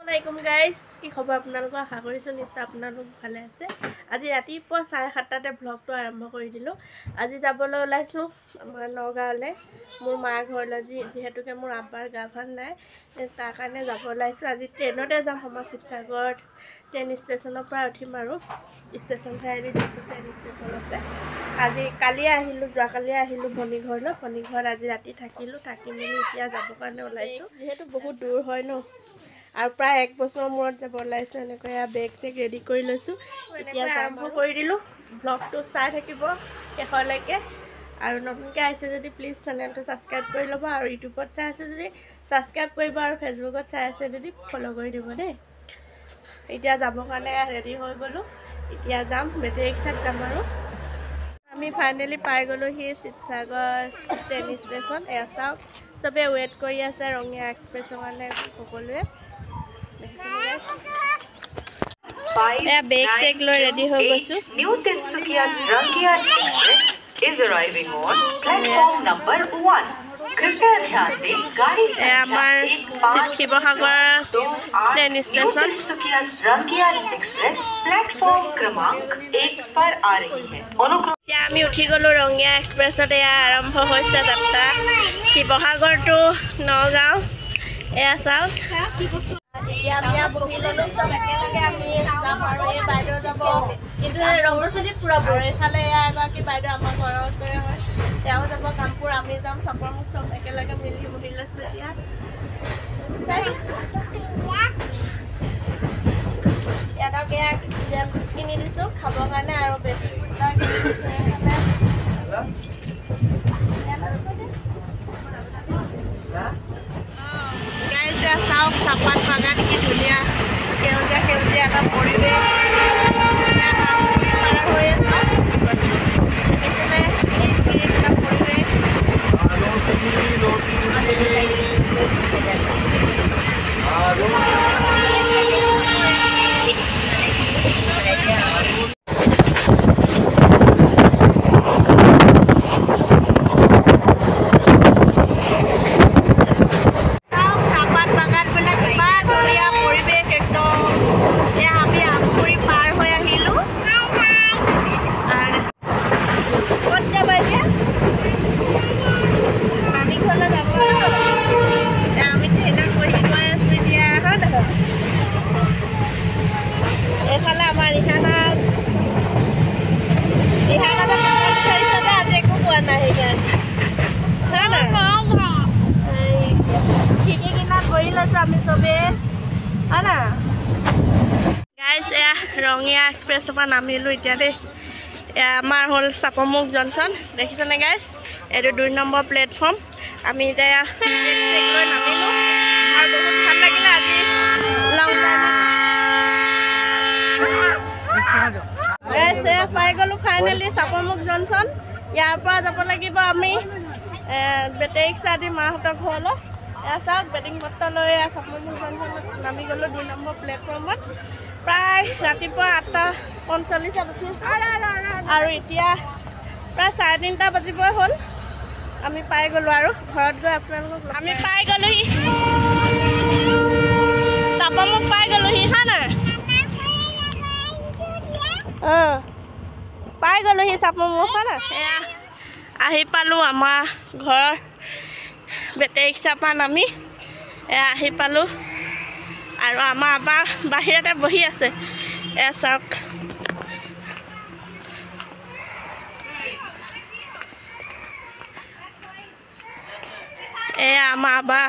আসসালামাইকুম গাইজ, কি খবৰ আপোনালোকৰ? আশা কৰিছোঁ নিশ্চয় আপোনালোক ভালে আছে। আজি ৰাতিপুৱা 7:30টাতে ব্লগটো আৰম্ভ কৰি দিলোঁ। আজি যাবলৈ ওলাইছোঁ আমাৰ নগাঁৱলৈ, মোৰ মাৰ ঘৰলৈ। যিহেতুকে মোৰ আব্বাৰ গা ভাল নাই, তাৰ কাৰণে যাব ওলাইছোঁ। আজি ট্ৰেইনতে যাম। আমাৰ শিৱসাগৰ ট্ৰেইন ষ্টেচনৰ পৰা উঠিম আৰু ষ্টেচন চাৰিআলি যোনটো ট্ৰেইন ষ্টেচন আছে। যোৱাকালি আহিলোঁ ভনী ঘৰলৈ। ভনী ঘৰত আজি ৰাতি থাকিলোঁ। থাকি মেলি এতিয়া যাবৰ কাৰণে ওলাইছোঁ। যিহেতু বহুত দূৰ হয় ন, আৰু প্ৰায় 1 বছৰৰ মূৰত যাব ওলাইছোঁ। এনেকৈ বেগ চেগ ৰেডি কৰি লৈছোঁ। এতিয়া আৰম্ভ কৰি দিলোঁ। ব্লগটো চাই থাকিব শেষলৈকে। আৰু নতুনকৈ আহিছে যদি প্লিজ চেনেলটো ছাবস্ক্ৰাইব কৰি ল'ব, আৰু ইউটিউবত চাই আছে যদি ছাবস্ক্ৰাইব কৰিব, আৰু ফেচবুকত চাই আছে যদি ফ'ল' কৰি দিব দেই। এতিয়া যাবৰ কাৰণে ৰেডি হৈ গ'লোঁ। এতিয়া যাম, বেটেৰী ৰিক্সাত যাম। আৰু আমি ফাইনেলি পাই গ'লোহি শিৱসাগৰ ট্ৰেইন ষ্টেচন। এয়া চাওক, চবেই ৱেইট কৰি আছে ৰঙীয়া এক্সপ্ৰেছৰ কাৰণে সকলোৱে। এয়া বেগ চেগ লৈ ৰেডি হৈ গৈছোঁ। New Tinsukia Rangya Express is arriving on platform number 1. कृपया ध्यान दें, गाड़ी আমাৰ Sivasagar train station. Tinsukia Rangia express platform क्रमांक 1 पर आ रही है। এতিয়া আমি উঠি গ'লোঁ ৰঙীয়া এক্সপ্ৰেছত। এয়া আৰম্ভ হৈছে যাত্ৰা শিৱসাগৰ টু নগাঁও। এয়া চাওক, এতিয়া আমি বহি ল'লোঁ। চব একেলগে আমি যাম, আৰু এই বাইদেউ যাব, কিন্তু ৰংগচুলিত পূৰা আৰু এইফালে এয়া এগৰাকী বাইদেউ আমাৰ ঘৰৰ ওচৰে হয়, তেওঁ যাব কামপুৰ, আমি যাম চাপৰমুখ। চব একেলগে মিলি বহি লৈছোঁ। এতিয়া ইয়াতক এয়া জেমছ কিনি দিছোঁ খাবৰ কাৰণে, আৰু বেবী কুৰ্তা কিনি দিছোঁ। গাইছে চাওক, চাহপাত বাগান কি ধুনীয়া, সেউজীয়া সেউজীয়া এটা পৰিৱেশ। পাৰ হৈ আছে দেখিছেনে এটা পৰিৱেশ। এইফালে আমাৰ ৰিহানা আজি একো পোৱা নাই, সেইকাৰণে খিৰিকী কিনাৰত বহি লৈছোঁ আমি চবেই, হয় না গাইছ। এয়া ৰঙীয়া এক্সপ্ৰেছৰ পৰা নামিলোঁ এতিয়া দেই। এয়া আমাৰ হ'ল চাপৰমুখ জংচন, দেখিছেনে গাইছ? এইটো 2 নম্বৰ প্লেটফৰ্ম। আমি এতিয়া লৈ নামিলোঁ, আৰু বহুত ভাল লাগিলে আজি লং ড্ৰাইভ। পাই গ'লোঁ ফাইনেলি চাপৰমুখ জংচন। ইয়াৰ পৰা যাব লাগিব আমি বেটেৰী ৰিক্সা দি মাহঁতৰ ঘৰলৈ। এয়া চাওক, বেটিং পত্ৰ লৈ চাপৰমুখ জংচনত নামি গ'লোঁ 2 নম্বৰ প্লেটফৰ্মত। প্ৰায় ৰাতিপুৱা 8:45 উঠিছোঁ, আৰু এতিয়া প্ৰায় 3:30 বাজিবই হ'ল। আমি পাই গ'লোঁ, আৰু ঘৰত গৈ আপোনালোকক আমি পাই গ'লোহি চাপৰমুখ, পাই গ'লোহি হা না। পাই গ'লোহি চাপৰমুখ, হয় না। এয়া আহি পালোঁ আমাৰ ঘৰৰ বেটেৰী ৰিক্সাৰ পৰা নামি। এয়া আহি পালোঁ, আৰু আমাৰ আব্বা বাহিৰতে বহি আছে। এয়া চাওক, এয়া আমাৰ আব্বা।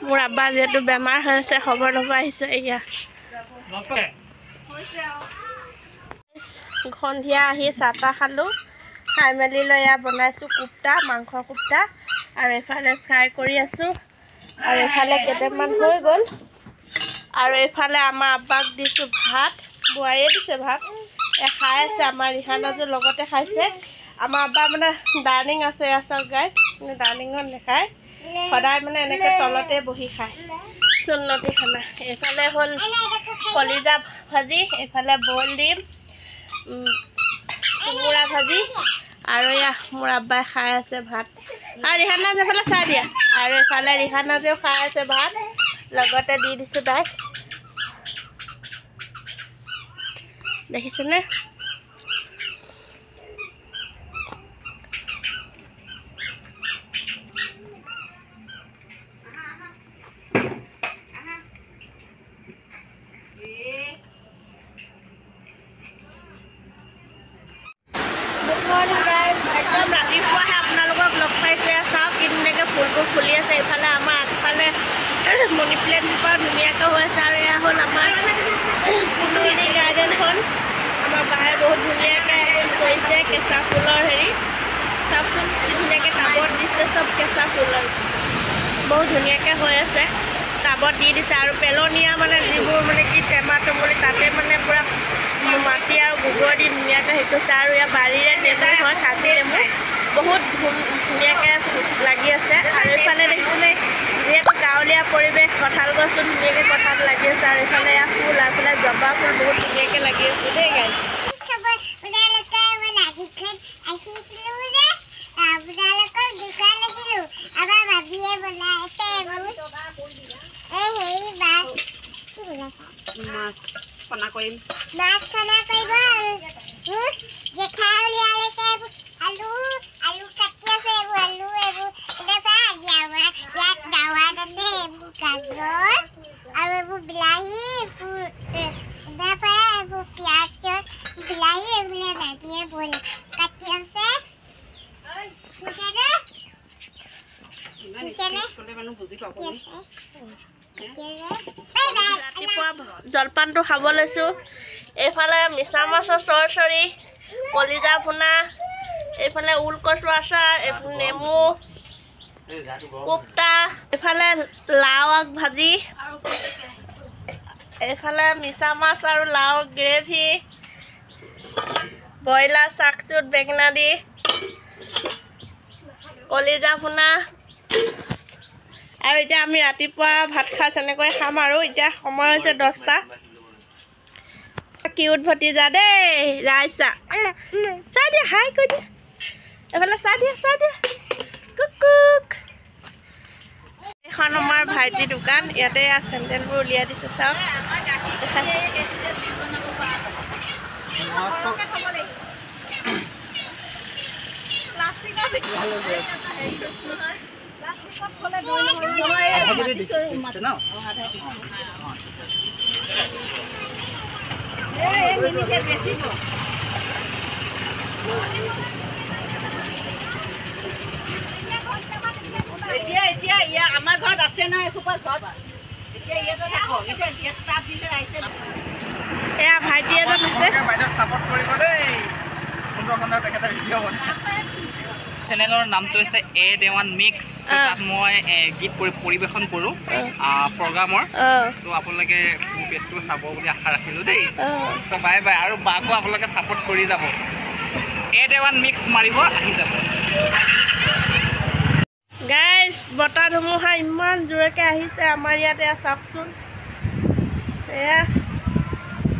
মোৰ আব্বা যিহেতু বেমাৰ হৈ আছে, খবৰ ল'ব আহিছে। এয়া সন্ধিয়া আহি চাহ তাহ খালোঁ। খাই মেলি লৈ এয়া বনাইছোঁ কোপ্তা, মাংস কোপ্তা, আৰু এইফালে ফ্ৰাই কৰি আছোঁ, আৰু এইফালে কেইটামান হৈ গ'ল। আৰু এইফালে আমাৰ আব্বাক দিছোঁ ভাত, বোৱাৰীয়ে দিছে ভাত। খাই আছে, আমাৰ ৰিহানাজো লগতে খাইছে। আমাৰ আব্বা মানে ডাইনিং আছে, চাওক গাইছ, কিন্তু ডাইনিঙত নাখায়, সদায় মানে এনেকৈ তলতে বহি খায়, সুন্নতি খানা। এইফালে হ'ল কলিজা ভাজি, এইফালে বইল ডিম, কোমোৰা ভাজি, আৰু এয়া মোৰ আব্বাই খাই আছে ভাত। আৰু ৰিহানা এইফালে চাই দিয়া, আৰু এইফালে ৰিহানাজেও খাই আছে ভাত। লগতে দি দিছোঁ তাইক দেখিছেনে একদম ৰাতিপুৱাহে আপোনালোকক লগ পাইছে চাওক কি ধুনীয়াকৈ ফুলবোৰ ফুলি আছে এইফালে আমাৰ আগফালে মনি প্লেণ্টজোপা ধুনীয়াকৈ হৈ আছে আৰু এয়া হ'ল আমাৰ ফুলনি গাৰ্ডেনখন আমাৰ বায়ে বহুত ধুনীয়াকৈ কৰিছে কেঁচা ফুলৰ হেৰি চাওকচোন কি ধুনীয়াকৈ টাবত দিছে চব কেঁচা ফুলৰ বহুত ধুনীয়াকৈ হৈ আছে টাবত দি দিছে আৰু পেলনীয়া মানে যিবোৰ মানে কি টেমা টমলি তাতে মানে পূৰা মাটি আৰু গোবৰ দি ধুনীয়াকৈ হেৰি কৰিছে আৰু ইয়াৰ বাৰীৰে নেমু হয় কাজি নেমু বহুত ধুনীয়াকৈ লাগি আছে আৰু এইফালে দেখিছিলে যিহেতু গাঁৱলীয়া পৰিৱেশ কঁঠাল গছো ধুনীয়াকৈ কঁঠাল লাগি আছে আৰু এইফালে ইয়াৰ ফুল আৰু এইফালে জবা ফুল বহুত ধুনীয়াকৈ লাগি আছে দেই গাই মাছ খানা কৰিম মাছ খানা কৰিব আৰু জেঠা উলিয়ালৈকে আলু আলু কাটি আছে এইবোৰ আলু এইবোৰ এতিয়া ইয়াত দাৱাত আছে এইবোৰ গাজৰ আৰু এইবোৰ বিলাহী এইবোৰ এইবোৰ পিঁয়াজ চিয়াজ বিলাহী এইবোৰ দাদিয়ে বইল কাটি আছে জলপানটো খাব লৈছোঁ এইফালে মিছা মাছৰ চৰচৰি কলিজা ভুনা এইফালে ওলকচু আচাৰ এইফালে নেমু কোপ্তা এইফালে লাও আগ ভাজি এইফালে মিছা মাছ আৰু লাও গ্ৰেভি ব্ৰইলাৰ চাকচুট বেঙেনা দি কলিজা ভুনা আৰু এতিয়া আমি ৰাতিপুৱা ভাত খাজ এনেকৈ খাম আৰু এতিয়া সময় হৈছে 10টা কিউট ভতিজা দেই ৰাইছা চাই দিয়া হাই কৈ দিয়া এইফালে চাই দিয়া কুকুক এখন আমাৰ ভাইটিৰ দোকান ইয়াতে চেণ্ডেলবোৰ উলিয়াই দিছে চাওক এতিয়া আমাৰ ঘৰত আছে না এসোপা ঘৰত এয়া ভাইটি এজন চেনেলৰ নামটো হৈছে A-Dewan Mix তাত মই গীত পৰিৱেশন কৰোঁ প্ৰগ্ৰামৰ তো আপোনালোকে পেজটো চাব বুলি আশা ৰাখিলোঁ দেই তো বাই বাই আৰু বাকো আপোনালোকে ছাপোৰ্ট কৰি যাব A-Dewan Mix মাৰিব আহি যাব গাইজ বতাহ ধুমুহা ইমান জোৰকৈ আহিছে আমাৰ ইয়াতে চাওকচোন এয়া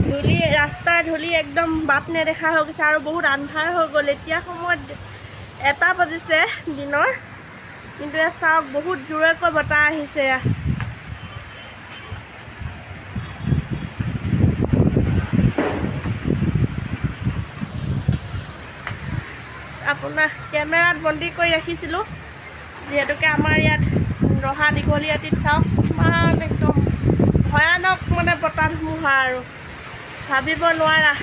ধূলি ৰাস্তাৰ ধূলি একদম বাট নেদেখা হৈ গৈছে আৰু বহুত আন্ধাৰ হৈ গ'ল এতিয়া সময়ত 1টা বাজিছে দিনৰ কিন্তু এয়া চাওক বহুত জোৰকৈ বতাহ আহিছে আপোনাৰ কেমেৰাত বন্দী কৰি ৰাখিছিলোঁ যিহেতুকে আমাৰ ইয়াত ৰহা দীঘলীয়াটিত চাওক ইমান একদম ভয়ানক মানে বতাহ ধুমুহা আৰু ভাবিব নোৱাৰা